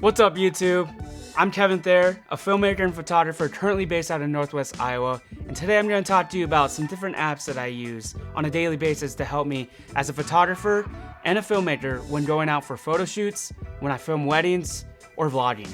What's up, YouTube? I'm Kevin Thayer, a filmmaker and photographer currently based out of Northwest Iowa, and today I'm going to talk to you about some different apps that I use on a daily basis to help me as a photographer and a filmmaker when going out for photo shoots, when I film weddings, or vlogging.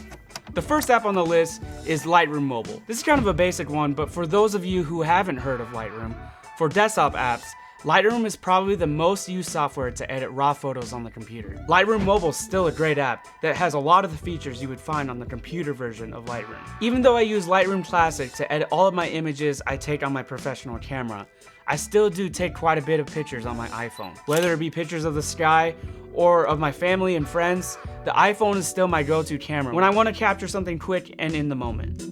The first app on the list is Lightroom Mobile. This is kind of a basic one, but for those of you who haven't heard of Lightroom, for desktop apps, Lightroom is probably the most used software to edit raw photos on the computer. Lightroom Mobile is still a great app that has a lot of the features you would find on the computer version of Lightroom. Even though I use Lightroom Classic to edit all of my images I take on my professional camera, I still do take quite a bit of pictures on my iPhone. Whether it be pictures of the sky or of my family and friends, the iPhone is still my go-to camera when I want to capture something quick and in the moment.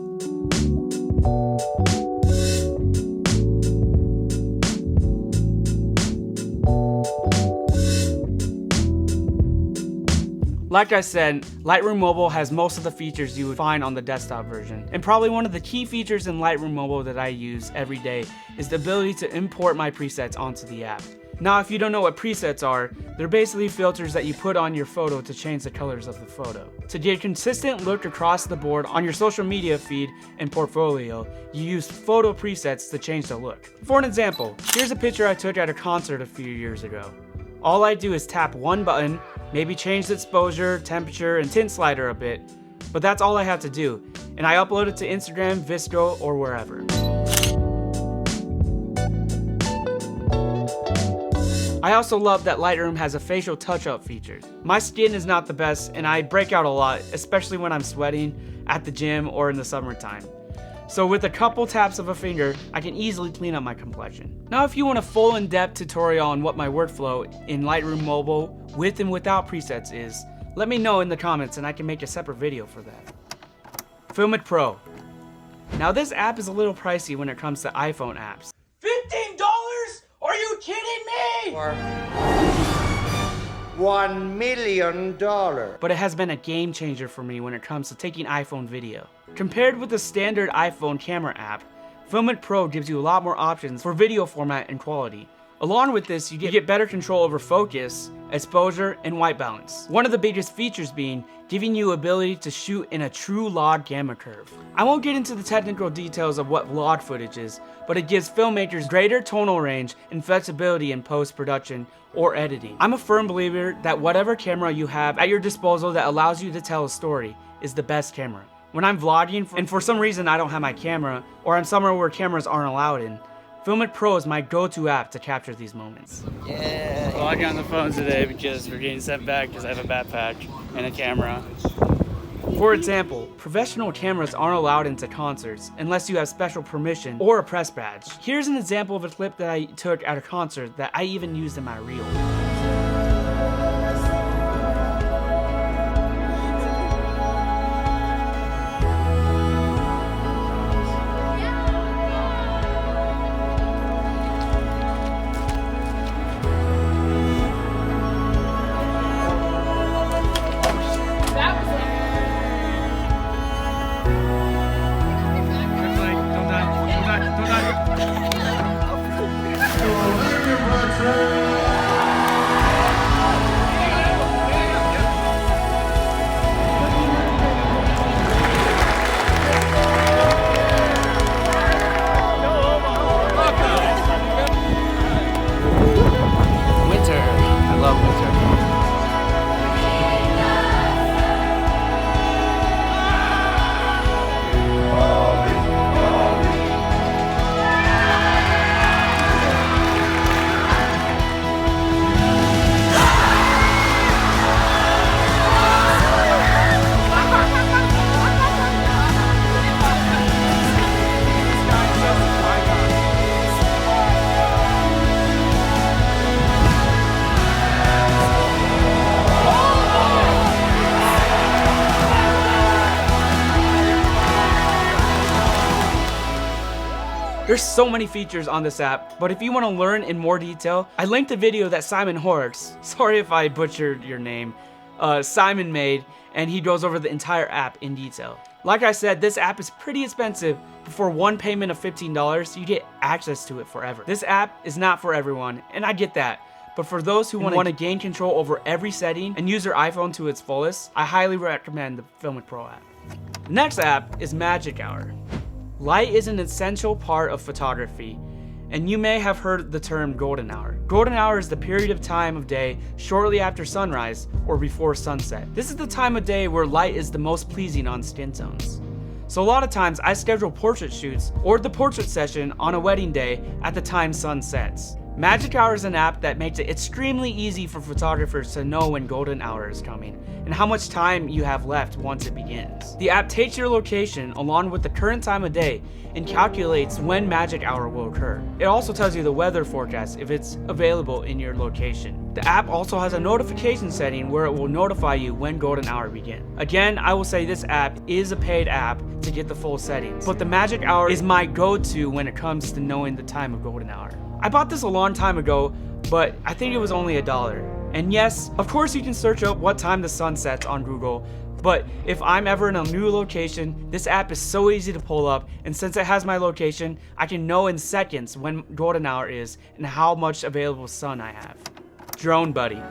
Like I said, Lightroom Mobile has most of the features you would find on the desktop version. And probably one of the key features in Lightroom Mobile that I use every day is the ability to import my presets onto the app. Now, if you don't know what presets are, they're basically filters that you put on your photo to change the colors of the photo. To get a consistent look across the board on your social media feed and portfolio, you use photo presets to change the look. For an example, here's a picture I took at a concert a few years ago. All I do is tap one button, maybe change the exposure, temperature, and tint slider a bit, but that's all I have to do, and I upload it to Instagram, Visco, or wherever. I also love that Lightroom has a facial touch-up feature. My skin is not the best, and I break out a lot, especially when I'm sweating, at the gym, or in the summertime. So with a couple taps of a finger, I can easily clean up my complexion. Now if you want a full in-depth tutorial on what my workflow in Lightroom Mobile with and without presets is, let me know in the comments and I can make a separate video for that. FiLMiC Pro. Now this app is a little pricey when it comes to iPhone apps. $15? Are you kidding me? Or $1 million. But it has been a game changer for me when it comes to taking iPhone video. Compared with the standard iPhone camera app, FiLMiC Pro gives you a lot more options for video format and quality. Along with this, you get better control over focus, exposure, and white balance. One of the biggest features being giving you ability to shoot in a true log gamma curve. I won't get into the technical details of what log footage is, but it gives filmmakers greater tonal range and flexibility in post-production or editing. I'm a firm believer that whatever camera you have at your disposal that allows you to tell a story is the best camera. When I'm vlogging and for some reason I don't have my camera, or I'm somewhere where cameras aren't allowed in, FiLMiC Pro is my go-to app to capture these moments. Yeah. Vlogging on the phone today because we're getting sent back because I have a backpack and a camera. For example, professional cameras aren't allowed into concerts unless you have special permission or a press badge. Here's an example of a clip that I took at a concert that I even used in my reel. There's so many features on this app, but if you want to learn in more detail, I linked a video that Simon Horrocks, sorry if I butchered your name, Simon made, and he goes over the entire app in detail. Like I said, this app is pretty expensive, but for one payment of $15, you get access to it forever. This app is not for everyone, and I get that, but for those who want to gain control over every setting and use their iPhone to its fullest, I highly recommend the FiLMiC Pro app. The next app is Magic Hour. Light is an essential part of photography, and you may have heard the term golden hour. Golden hour is the period of time of day shortly after sunrise or before sunset. This is the time of day where light is the most pleasing on skin tones. So a lot of times I schedule portrait shoots or the portrait session on a wedding day at the time sun sets. Magic Hour is an app that makes it extremely easy for photographers to know when golden hour is coming and how much time you have left once it begins. The app takes your location along with the current time of day and calculates when magic hour will occur. It also tells you the weather forecast if it's available in your location. The app also has a notification setting where it will notify you when golden hour begins. Again, I will say this app is a paid app to get the full settings, but the magic hour is my go-to when it comes to knowing the time of golden hour. I bought this a long time ago, but I think it was only $1. And yes, of course you can search up what time the sun sets on Google, but if I'm ever in a new location, this app is so easy to pull up, and since it has my location, I can know in seconds when golden hour is and how much available sun I have. Drone Buddy.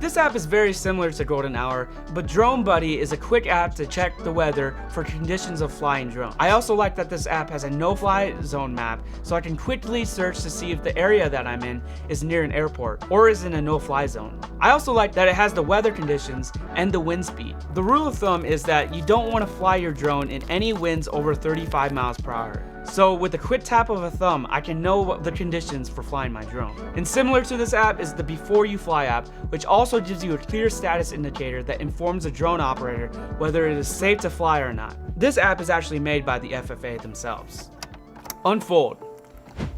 This app is very similar to Golden Hour, but Drone Buddy is a quick app to check the weather for conditions of flying drone. I also like that this app has a no-fly zone map, so I can quickly search to see if the area that I'm in is near an airport or is in a no-fly zone. I also like that it has the weather conditions and the wind speed. The rule of thumb is that you don't want to fly your drone in any winds over 35 miles per hour. So with a quick tap of a thumb, I can know the conditions for flying my drone. And similar to this app is the Before You Fly app, which also gives you a clear status indicator that informs a drone operator whether it is safe to fly or not. This app is actually made by the FFA themselves. Unfold.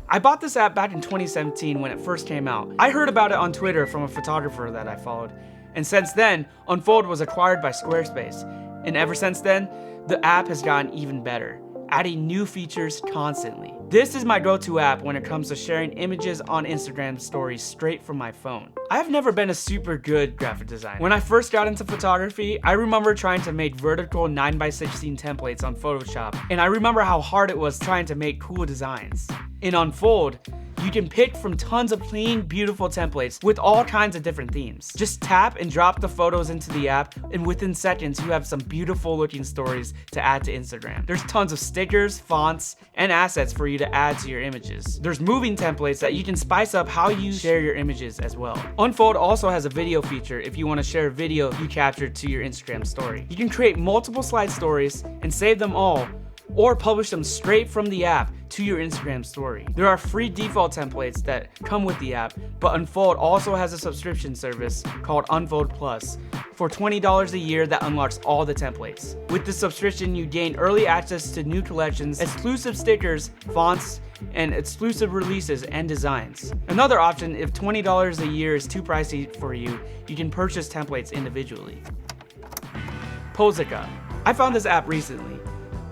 I bought this app back in 2017 when it first came out. I heard about it on Twitter from a photographer that I followed. And since then, Unfold was acquired by Squarespace. And ever since then, the app has gotten even better, adding new features constantly. This is my go-to app when it comes to sharing images on Instagram stories straight from my phone. I have never been a super good graphic designer. When I first got into photography, I remember trying to make vertical 9x16 templates on Photoshop, and I remember how hard it was trying to make cool designs. In Unfold, you can pick from tons of clean, beautiful templates with all kinds of different themes. Just tap and drop the photos into the app, and within seconds, you have some beautiful looking stories to add to Instagram. There's tons of stickers, fonts, and assets for you to add to your images. There's moving templates that you can spice up how you share your images as well. Unfold also has a video feature if you want to share a video you captured to your Instagram story. You can create multiple slide stories and save them all, or publish them straight from the app to your Instagram story. There are free default templates that come with the app, but Unfold also has a subscription service called Unfold Plus for $20 a year that unlocks all the templates. With the subscription, you gain early access to new collections, exclusive stickers, fonts, and exclusive releases and designs. Another option, if $20 a year is too pricey for you, you can purchase templates individually. Posica. I found this app recently.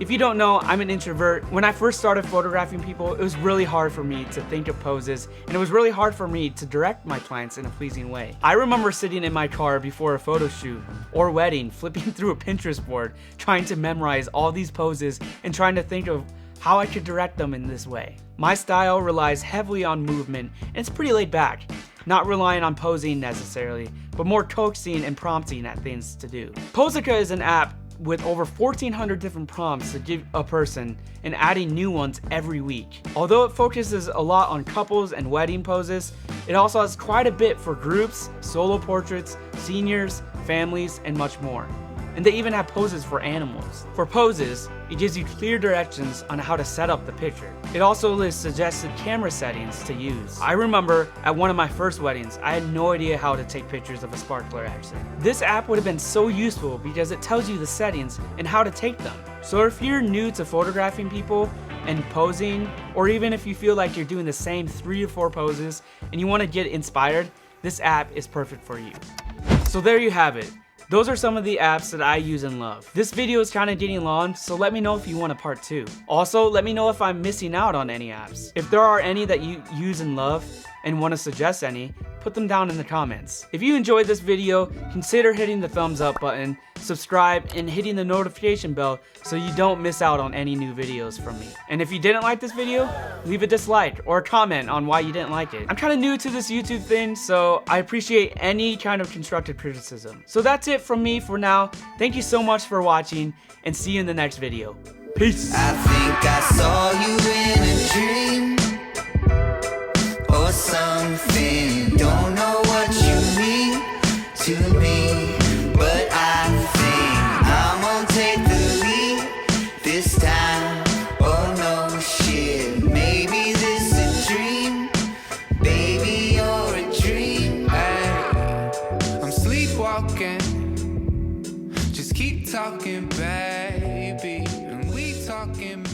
If you don't know, I'm an introvert. When I first started photographing people, it was really hard for me to think of poses, and it was really hard for me to direct my clients in a pleasing way. I remember sitting in my car before a photo shoot or wedding, flipping through a Pinterest board, trying to memorize all these poses and trying to think of how I could direct them in this way. My style relies heavily on movement, and it's pretty laid back, not relying on posing necessarily, but more coaxing and prompting at things to do. Posica is an app with over 1,400 different prompts to give a person and adding new ones every week. Although it focuses a lot on couples and wedding poses, it also has quite a bit for groups, solo portraits, seniors, families, and much more. And they even have poses for animals. For poses, it gives you clear directions on how to set up the picture. It also lists suggested camera settings to use. I remember at one of my first weddings, I had no idea how to take pictures of a sparkler accident. This app would have been so useful because it tells you the settings and how to take them. So if you're new to photographing people and posing, or even if you feel like you're doing the same 3 to 4 poses and you want to get inspired, this app is perfect for you. So there you have it. Those are some of the apps that I use and love. This video is kind of getting long, so let me know if you want a part 2. Also, let me know if I'm missing out on any apps. If there are any that you use and love and want to suggest any, put them down in the comments. If you enjoyed this video, consider hitting the thumbs up button, subscribe, and hitting the notification bell so you don't miss out on any new videos from me. And if you didn't like this video, leave a dislike or a comment on why you didn't like it. I'm kind of new to this YouTube thing, so I appreciate any kind of constructive criticism. So that's it from me for now. Thank you so much for watching, and see you in the next video. Peace. I think I saw you in a dream or something. Don't know what you mean to me, but I think I'm gonna take the lead this time. Oh no shit, maybe this a dream, baby you're a dream. Hey, I'm sleepwalking, just keep talking, baby, and we talking.